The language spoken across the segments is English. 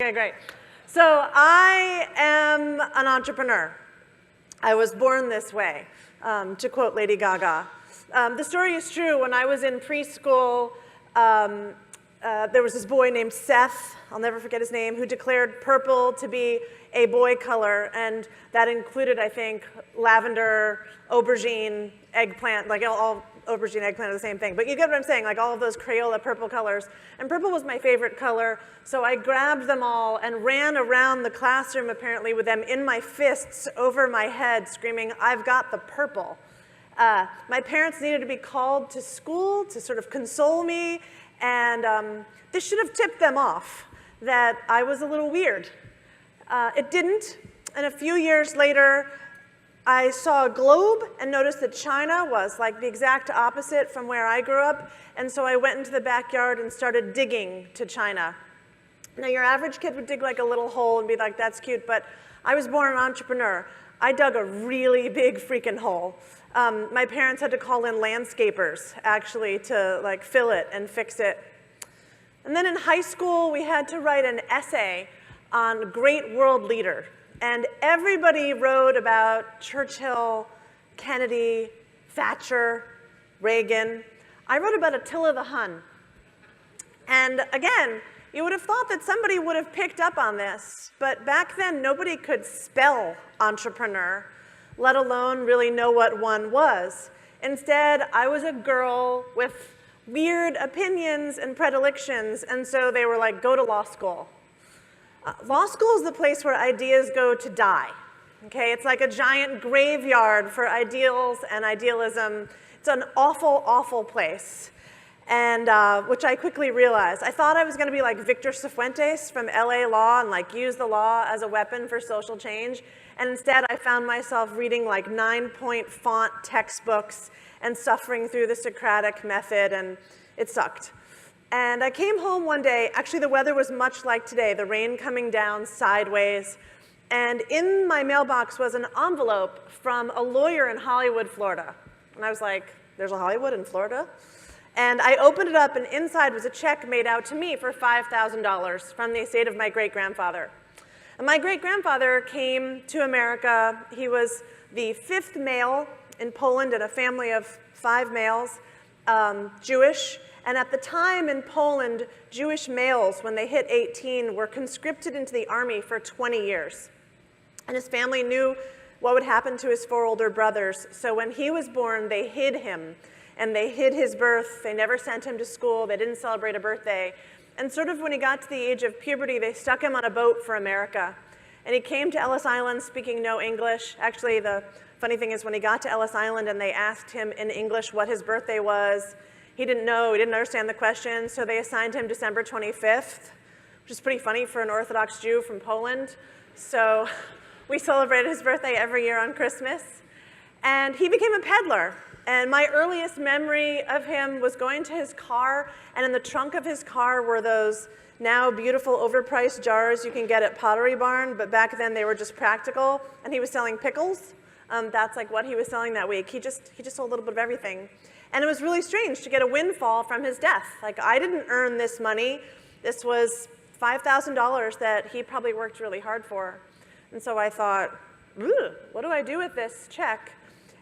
Okay, great. So I am an entrepreneur. I was born this way, to quote Lady Gaga. The story is true. When I was in preschool, there was this boy named Seth, I'll never forget his name, who declared purple to be a boy color, and that included, I think, lavender, aubergine, eggplant, like all aubergine, eggplant are the same thing. But you get what I'm saying, like all of those Crayola purple colors. And purple was my favorite color, so I grabbed them all and ran around the classroom, apparently, with them in my fists over my head, screaming, "I've got the purple." My parents needed to be called to school to sort of console me, and this should have tipped them off that I was a little weird. It didn't, and a few years later, I saw a globe and noticed that China was like the exact opposite from where I grew up, and so I went into the backyard and started digging to China. Now, your average kid would dig like a little hole and be like, that's cute, but I was born an entrepreneur. I dug a really big freaking hole. My parents had to call in landscapers, actually, to like fill it and fix it. And then in high school, we had to write an essay on great world leader. And everybody wrote about Churchill, Kennedy, Thatcher, Reagan. I wrote about Attila the Hun. And again, you would have thought that somebody would have picked up on this, but back then nobody could spell entrepreneur, let alone really know what one was. Instead, I was a girl with weird opinions and predilections, and so they were like, go to law school. Law school is the place where ideas go to die. Okay? It's like a giant graveyard for ideals and idealism. It's an awful, awful place, and which I quickly realized. I thought I was going to be like Victor Cifuentes from LA Law and like use the law as a weapon for social change, and instead I found myself reading like 9-point font textbooks and suffering through the Socratic method, and it sucked. And I came home one day, actually the weather was much like today, the rain coming down sideways, and in my mailbox was an envelope from a lawyer in Hollywood, Florida. And I was like, there's a Hollywood in Florida? And I opened it up, and inside was a check made out to me for $5,000 from the estate of my great-grandfather. And my great-grandfather came to America. He was the 5th male in Poland in a family of 5 males, Jewish. And at the time in Poland, Jewish males, when they hit 18, were conscripted into the army for 20 years. And his family knew what would happen to his 4 older brothers. So when he was born, they hid him. And they hid his birth. They never sent him to school. They didn't celebrate a birthday. And sort of when he got to the age of puberty, they stuck him on a boat for America. And he came to Ellis Island speaking no English. Actually, the funny thing is when he got to Ellis Island and they asked him in English what his birthday was, he didn't know, he didn't understand the question, so they assigned him December 25th, which is pretty funny for an Orthodox Jew from Poland. So we celebrated his birthday every year on Christmas. And he became a peddler. And my earliest memory of him was going to his car, and in the trunk of his car were those now beautiful overpriced jars you can get at Pottery Barn, but back then they were just practical, and he was selling pickles. That's like what he was selling that week. He just sold a little bit of everything. And it was really strange to get a windfall from his death. Like, I didn't earn this money. This was $5,000 that he probably worked really hard for. And so I thought, what do I do with this check?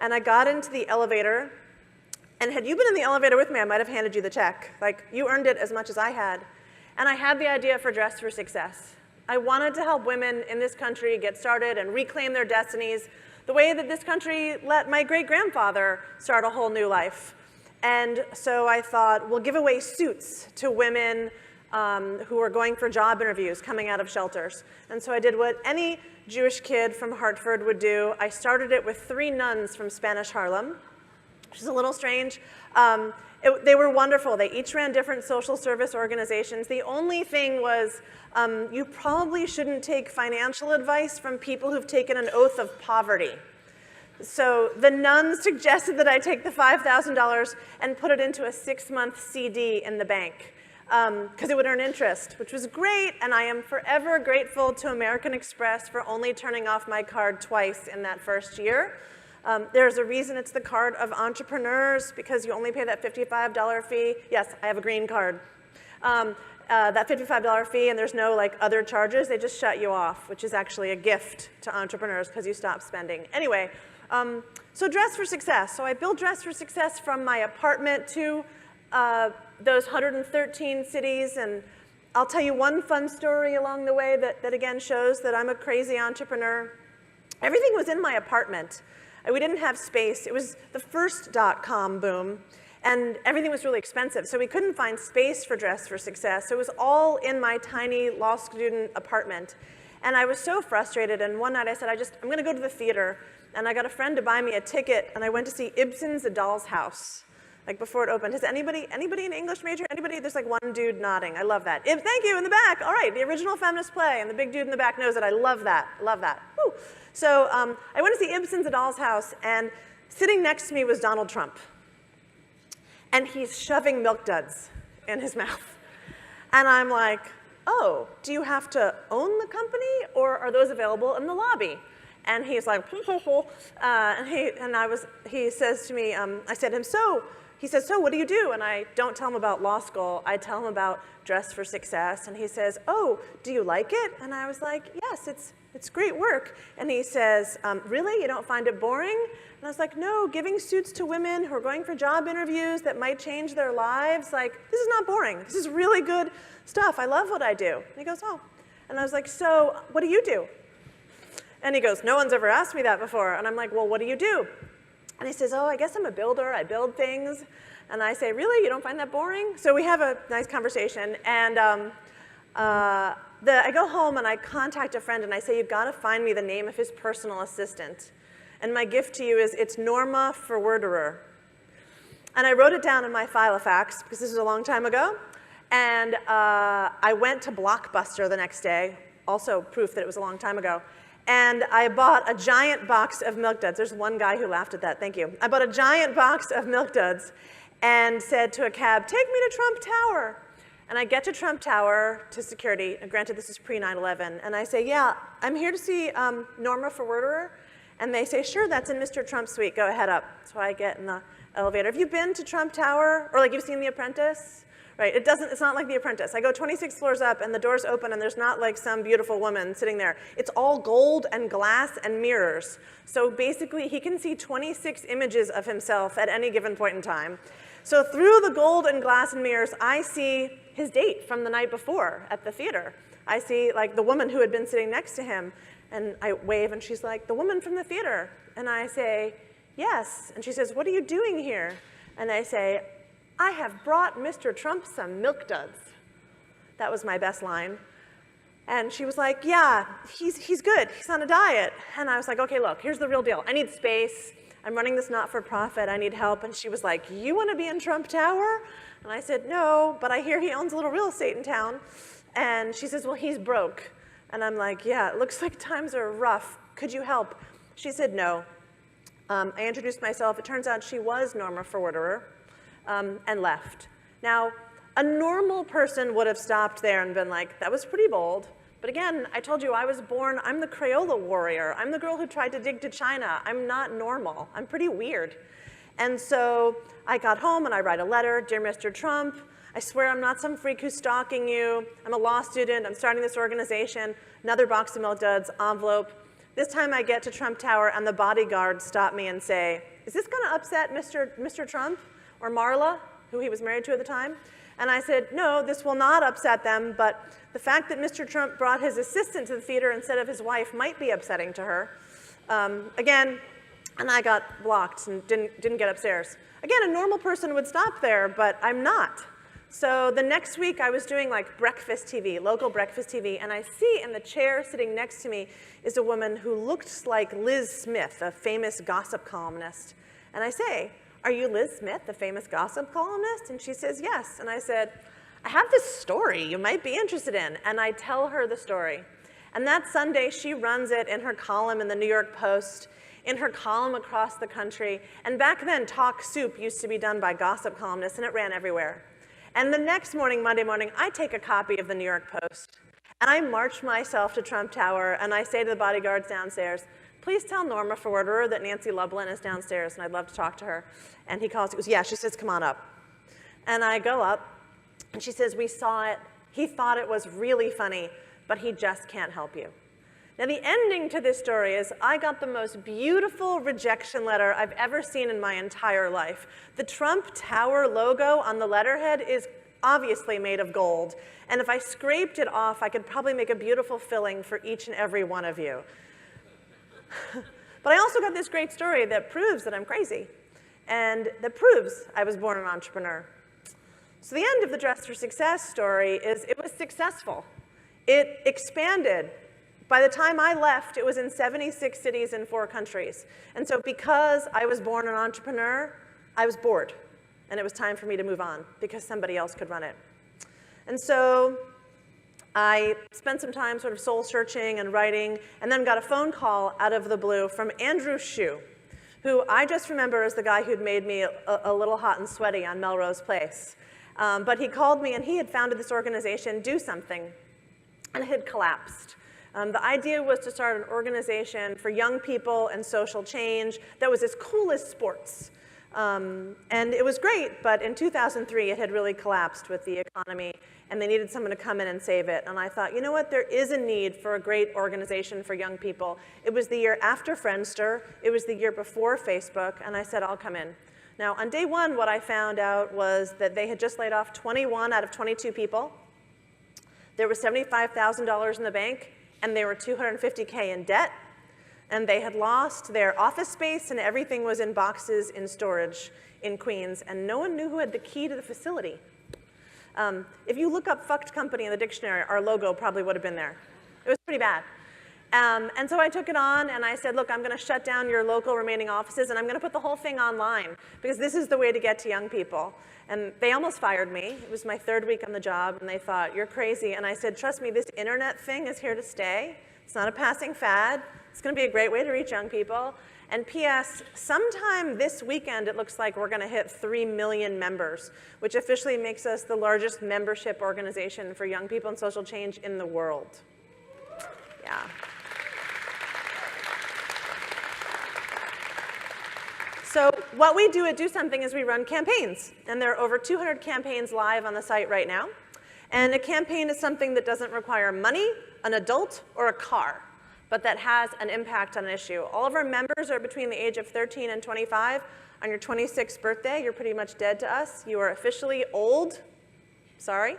And I got into the elevator. And had you been in the elevator with me, I might have handed you the check. Like, you earned it as much as I had. And I had the idea for Dress for Success. I wanted to help women in this country get started and reclaim their destinies the way that this country let my great-grandfather start a whole new life. And so I thought, we'll give away suits to women who are going for job interviews coming out of shelters. And so I did what any Jewish kid from Hartford would do. I started it with 3 nuns from Spanish Harlem, which is a little strange. They were wonderful. They each ran different social service organizations. The only thing was you probably shouldn't take financial advice from people who've taken an oath of poverty. So the nuns suggested that I take the $5,000 and put it into a 6-month CD in the bank because it would earn interest, which was great, and I am forever grateful to American Express for only turning off my card twice in that first year. There's a reason it's the card of entrepreneurs, because you only pay that $55 fee. Yes, I have a green card. that $55 fee, and there's no like other charges. They just shut you off, which is actually a gift to entrepreneurs because you stop spending. Anyway, so Dress for Success. So I built Dress for Success from my apartment to those 113 cities, and I'll tell you one fun story along the way that again shows that I'm a crazy entrepreneur. Everything was in my apartment. We didn't have space. It was the first .com boom, and everything was really expensive, so we couldn't find space for Dress for Success. So it was all in my tiny law student apartment. And I was so frustrated, and one night I said, I'm gonna go to the theater. And I got a friend to buy me a ticket, and I went to see Ibsen's A Doll's House, like before it opened. Has anybody an English major? Anybody? There's like one dude nodding. I love that. Thank you, in the back. All right, the original feminist play, and the big dude in the back knows it. I love that. Love that. Woo. So I went to see Ibsen's A Doll's House, and sitting next to me was Donald Trump. And he's shoving Milk Duds in his mouth. And I'm like, oh, do you have to own the company, or are those available in the lobby? And he's like, he says to me, I said to him, he says, so what do you do? And I don't tell him about law school. I tell him about Dress for Success. And he says, oh, do you like it? And I was like, yes, it's great work. And he says, really? You don't find it boring? And I was like, no, giving suits to women who are going for job interviews that might change their lives, like, this is not boring. This is really good stuff. I love what I do. And he goes, oh. And I was like, so what do you do? And he goes, no one's ever asked me that before. And I'm like, well, what do you do? And he says, oh, I guess I'm a builder. I build things. And I say, really? You don't find that boring? So we have a nice conversation. And I go home and I contact a friend and I say, you've got to find me the name of his personal assistant. And my gift to you is, it's Norma Forwarderer. And I wrote it down in my Filofax, because this was a long time ago. And I went to Blockbuster the next day, also proof that it was a long time ago. And I bought a giant box of Milk Duds. There's one guy who laughed at that, thank you. I bought a giant box of Milk Duds and said to a cab, take me to Trump Tower. And I get to Trump Tower, to security, and granted this is pre-9/11, and I say, yeah, I'm here to see Norma Forwarderer. And they say, sure, that's in Mr. Trump's suite, go ahead up. So I get in the elevator. Have you been to Trump Tower? Or like you've seen The Apprentice? Right, it's not like The Apprentice. I go 26 floors up and the doors open and there's not like some beautiful woman sitting there. It's all gold and glass and mirrors. So basically he can see 26 images of himself at any given point in time. So through the gold and glass and mirrors, I see his date from the night before at the theater. I see like the woman who had been sitting next to him, and I wave and she's like, the woman from the theater. And I say, yes. And she says, what are you doing here? And I say, I have brought Mr. Trump some Milk Duds. That was my best line. And she was like, yeah, he's good. He's on a diet. And I was like, okay, look, here's the real deal. I need space. I'm running this not-for-profit. I need help. And she was like, you want to be in Trump Tower? And I said, no, but I hear he owns a little real estate in town. And she says, well, he's broke. And I'm like, yeah, it looks like times are rough. Could you help? She said, no. I introduced myself. It turns out she was Norma Forwarderer. And left. Now, a normal person would have stopped there and been like, that was pretty bold. But again, I told you I was born, I'm the Crayola warrior. I'm the girl who tried to dig to China. I'm not normal. I'm pretty weird. And so I got home and I write a letter, Dear Mr. Trump, I swear I'm not some freak who's stalking you. I'm a law student. I'm starting this organization. Another box of Milk Duds, envelope. This time I get to Trump Tower and the bodyguards stop me and say, is this going to upset Mr. Trump? Or Marla, who he was married to at the time. And I said, no, this will not upset them, but the fact that Mr. Trump brought his assistant to the theater instead of his wife might be upsetting to her. Again, and I got blocked and didn't get upstairs. Again, a normal person would stop there, but I'm not. So the next week I was doing like breakfast TV, local breakfast TV, and I see in the chair sitting next to me is a woman who looked like Liz Smith, a famous gossip columnist. And I say, are you Liz Smith, the famous gossip columnist? And she says, yes. And I said, I have this story you might be interested in. And I tell her the story. And that Sunday, she runs it in her column in the New York Post, in her column across the country. And back then, Talk Soup used to be done by gossip columnists, and it ran everywhere. And the next morning, Monday morning, I take a copy of the New York Post. And I march myself to Trump Tower, and I say to the bodyguards downstairs, please tell Norma Forwarderer that Nancy Lublin is downstairs, and I'd love to talk to her. And he calls, he goes, yeah, she says, come on up. And I go up, and she says, we saw it. He thought it was really funny, but he just can't help you. Now, the ending to this story is I got the most beautiful rejection letter I've ever seen in my entire life. The Trump Tower logo on the letterhead is obviously made of gold, and if I scraped it off, I could probably make a beautiful filling for each and every one of you. But I also got this great story that proves that I'm crazy, and that proves I was born an entrepreneur. So the end of the Dress for Success story is it was successful. It expanded. By the time I left, it was in 76 cities in 4 countries. And so because I was born an entrepreneur, I was bored. And it was time for me to move on because somebody else could run it. And so I spent some time sort of soul searching and writing, and then got a phone call out of the blue from Andrew Shue, who I just remember as the guy who'd made me a little hot and sweaty on Melrose Place. But he called me, and he had founded this organization, Do Something, and it had collapsed. The idea was to start an organization for young people and social change that was as cool as sports. And it was great, but in 2003, it had really collapsed with the economy, and they needed someone to come in and save it. And I thought, you know what, there is a need for a great organization for young people. It was the year after Friendster. It was the year before Facebook, and I said, I'll come in. Now, on day one, what I found out was that they had just laid off 21 out of 22 people. There was $75,000 in the bank, and they were $250K in debt, and they had lost their office space, and everything was in boxes in storage in Queens, and no one knew who had the key to the facility. If you look up fucked company in the dictionary, our logo probably would have been there. It was pretty bad. And so I took it on, and I said, look, I'm going to shut down your local remaining offices, and I'm going to put the whole thing online, because this is the way to get to young people. And they almost fired me. It was my 3rd week on the job, and they thought, you're crazy. And I said, trust me, this internet thing is here to stay. It's not a passing fad. It's going to be a great way to reach young people. And P.S., sometime this weekend, it looks like we're going to hit 3 million members, which officially makes us the largest membership organization for young people and social change in the world. Yeah. So what we do at Do Something is we run campaigns. And there are over 200 campaigns live on the site right now. And a campaign is something that doesn't require money, an adult, or a car, but that has an impact on an issue. All of our members are between the age of 13 and 25. On your 26th birthday, you're pretty much dead to us. You are officially old. Sorry.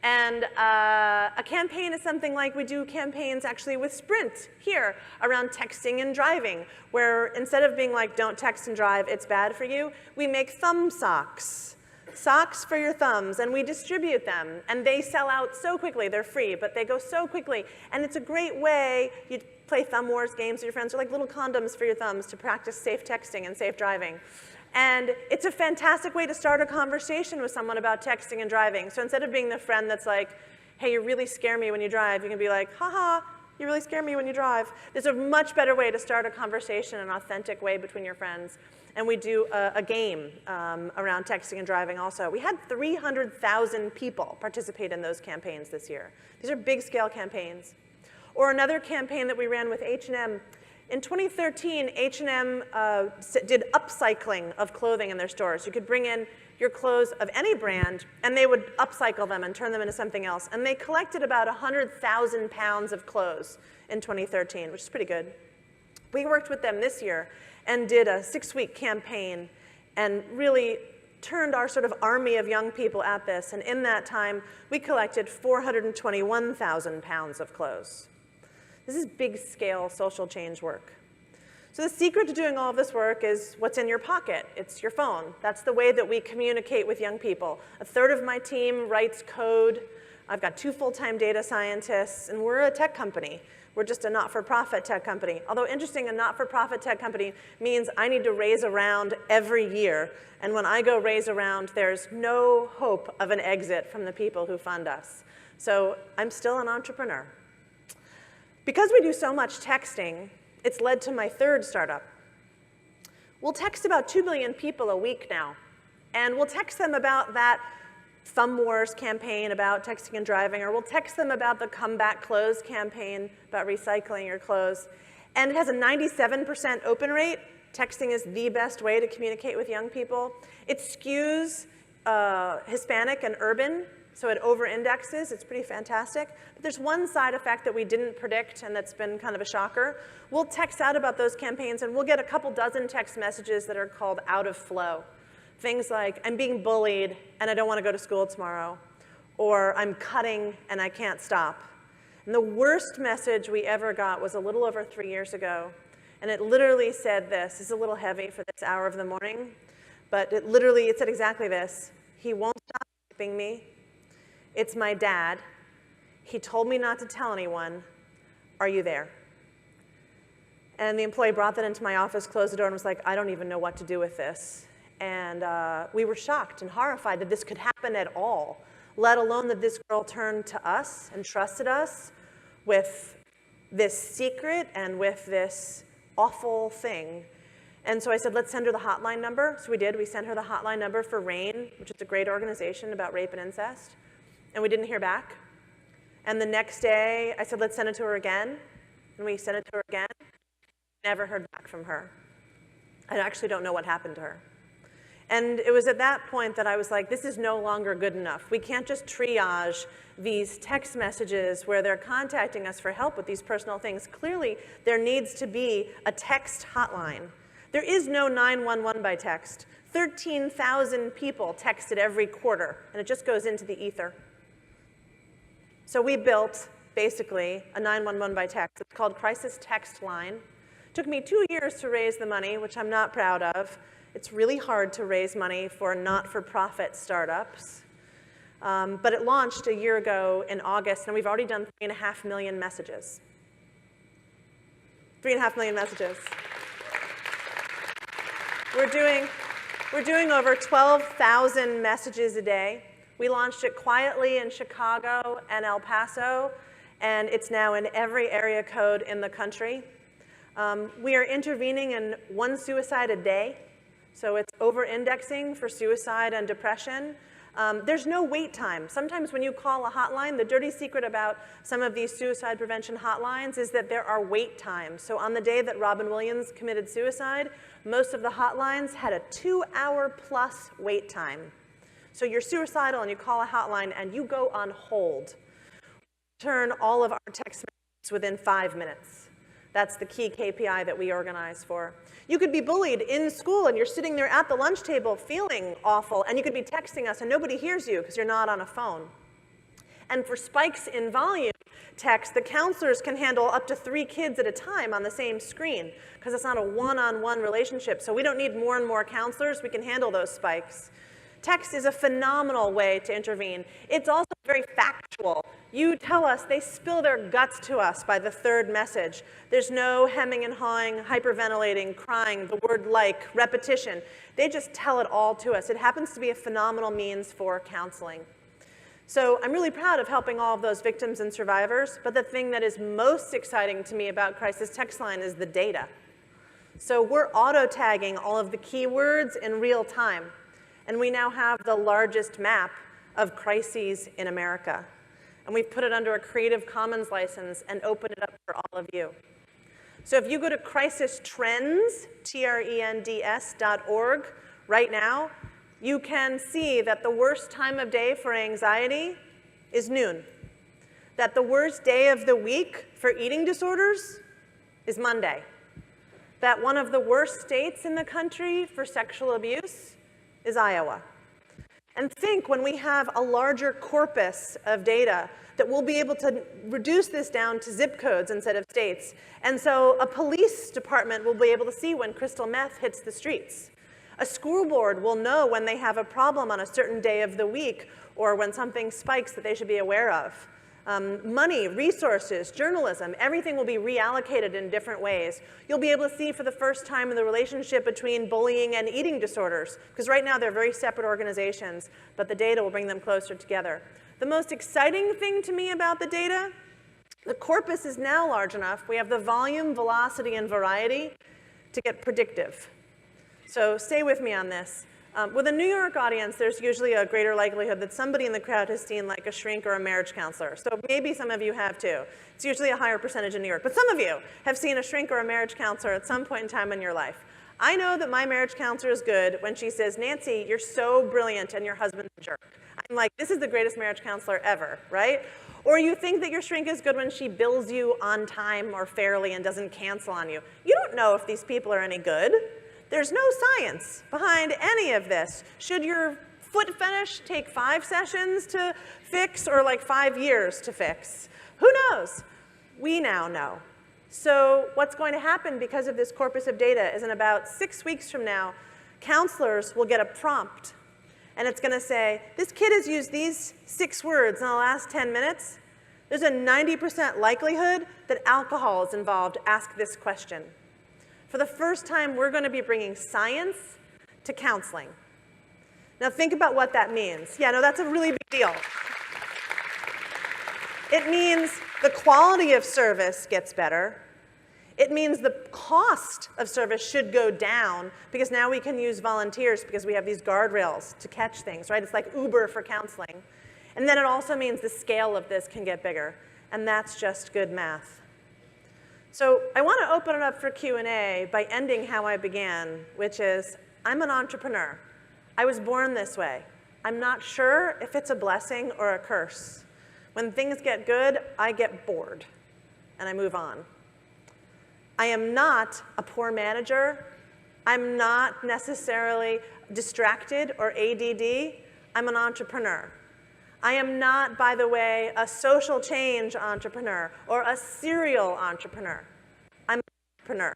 And a campaign is something like we do campaigns actually with Sprint here around texting and driving, where instead of being like, don't text and drive, it's bad for you, we make thumb socks. Socks for your thumbs, and we distribute them. And they sell out so quickly. They're free, but they go so quickly. And it's a great way, you play thumb wars games with your friends, or like little condoms for your thumbs to practice safe texting and safe driving. And it's a fantastic way to start a conversation with someone about texting and driving. So instead of being the friend that's like, hey, you really scare me when you drive, you can be like, haha, you really scare me when you drive. There's a much better way to start a conversation, an authentic way between your friends. And we do a game around texting and driving also. We had 300,000 people participate in those campaigns this year. These are big scale campaigns. Or another campaign that we ran with H&M. In 2013, H&M did upcycling of clothing in their stores. You could bring in your clothes of any brand, and they would upcycle them and turn them into something else. And they collected about 100,000 pounds of clothes in 2013, which is pretty good. We worked with them this year and did a 6-week campaign and really turned our sort of army of young people at this. And in that time, we collected 421,000 pounds of clothes. This is big-scale social change work. So the secret to doing all of this work is what's in your pocket. It's your phone. That's the way that we communicate with young people. 1/3 of my team writes code. I've got 2 full-time data scientists, and we're a tech company. We're just a not-for-profit tech company. Although interesting, a not-for-profit tech company means I need to raise a round every year. And when I go raise a round, there's no hope of an exit from the people who fund us. So I'm still an entrepreneur. Because we do so much texting, it's led to my 3rd startup. We'll text about 2 million people a week now. And we'll text them about that Thumb Wars campaign about texting and driving, or we'll text them about the Comeback Clothes campaign about recycling your clothes. And it has a 97% open rate. Texting is the best way to communicate with young people. It skews Hispanic and urban. So it over-indexes. It's pretty fantastic. But there's one side effect that we didn't predict and that's been kind of a shocker. We'll text out about those campaigns and we'll get a couple dozen text messages that are called out of flow. Things like, I'm being bullied and I don't want to go to school tomorrow. Or I'm cutting and I can't stop. And the worst message we ever got was a little over 3 years ago. And it literally said this. It's a little heavy for this hour of the morning. But it said exactly this. He won't stop raping me. It's my dad. He told me not to tell anyone. Are you there? And the employee brought that into my office, closed the door, and was like, I don't even know what to do with this. And we were shocked and horrified that this could happen at all, let alone that this girl turned to us and trusted us with this secret and with this awful thing. And so I said, let's send her the hotline number. So we did. We sent her the hotline number for RAIN, which is a great organization about rape and incest. And we didn't hear back. And the next day, I said, let's send it to her again. And we sent it to her again. Never heard back from her. I actually don't know what happened to her. And it was at that point that I was like, this is no longer good enough. We can't just triage these text messages where they're contacting us for help with these personal things. Clearly, there needs to be a text hotline. There is no 911 by text. 13,000 people text it every quarter, and it just goes into the ether. So we built, basically, a 911 by text. It's called Crisis Text Line. It took me 2 years to raise the money, which I'm not proud of. It's really hard to raise money for not-for-profit startups. But it launched a year ago in August, and we've already done 3.5 million messages. 3.5 million messages. We're doing over 12,000 messages a day. We launched it quietly in Chicago and El Paso, and it's now in every area code in the country. We are intervening in 1 suicide a day, so it's over-indexing for suicide and depression. There's no wait time. Sometimes when you call a hotline, the dirty secret about some of these suicide prevention hotlines is that there are wait times. So on the day that Robin Williams committed suicide, most of the hotlines had a 2-hour-plus wait time. So you're suicidal and you call a hotline and you go on hold. Turn all of our text messages within 5 minutes. That's the key KPI that we organize for. You could be bullied in school and you're sitting there at the lunch table feeling awful, and you could be texting us and nobody hears you because you're not on a phone. And for spikes in volume text, the counselors can handle up to 3 kids at a time on the same screen because it's not a one-on-one relationship. So we don't need more and more counselors. We can handle those spikes. Text is a phenomenal way to intervene. It's also very factual. You tell us, they spill their guts to us by the 3rd message. There's no hemming and hawing, hyperventilating, crying, the word like, repetition. They just tell it all to us. It happens to be a phenomenal means for counseling. So I'm really proud of helping all of those victims and survivors, but the thing that is most exciting to me about Crisis Text Line is the data. So we're auto-tagging all of the keywords in real time. And we now have the largest map of crises in America. And we've put it under a Creative Commons license and opened it up for all of you. So if you go to crisistrends, TRENDS.org right now, you can see that the worst time of day for anxiety is noon. That the worst day of the week for eating disorders is Monday. That one of the worst states in the country for sexual abuse is Iowa. And think when we have a larger corpus of data that we'll be able to reduce this down to zip codes instead of states. And so a police department will be able to see when crystal meth hits the streets. A school board will know when they have a problem on a certain day of the week or when something spikes that they should be aware of. Money, resources, journalism, everything will be reallocated in different ways. You'll be able to see for the first time the relationship between bullying and eating disorders, because right now they're very separate organizations, but the data will bring them closer together. The most exciting thing to me about the data, the corpus is now large enough. We have the volume, velocity, and variety to get predictive. So stay with me on this. With a New York audience, there's usually a greater likelihood that somebody in the crowd has seen like a shrink or a marriage counselor. So maybe some of you have too. It's usually a higher percentage in New York. But some of you have seen a shrink or a marriage counselor at some point in time in your life. I know that my marriage counselor is good when she says, Nancy, you're so brilliant and your husband's a jerk. I'm like, this is the greatest marriage counselor ever, right? Or you think that your shrink is good when she bills you on time or fairly and doesn't cancel on you. You don't know if these people are any good. There's no science behind any of this. Should your foot fetish take 5 sessions to fix or like 5 years to fix? Who knows? We now know. So what's going to happen because of this corpus of data is in about 6 weeks from now, counselors will get a prompt. And it's going to say, this kid has used these 6 words in the last 10 minutes. There's a 90% likelihood that alcohol is involved. Ask this question. For the first time, we're going to be bringing science to counseling. Now think about what that means. Yeah, no, that's a really big deal. It means the quality of service gets better. It means the cost of service should go down because now we can use volunteers because we have these guardrails to catch things, right? It's like Uber for counseling. And then it also means the scale of this can get bigger. And that's just good math. So I want to open it up for Q&A by ending how I began, which is, I'm an entrepreneur. I was born this way. I'm not sure if it's a blessing or a curse. When things get good, I get bored, and I move on. I am not a poor manager. I'm not necessarily distracted or ADD. I'm an entrepreneur. I am not, by the way, a social change entrepreneur or a serial entrepreneur. I'm an entrepreneur.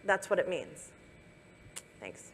That's what it means. Thanks.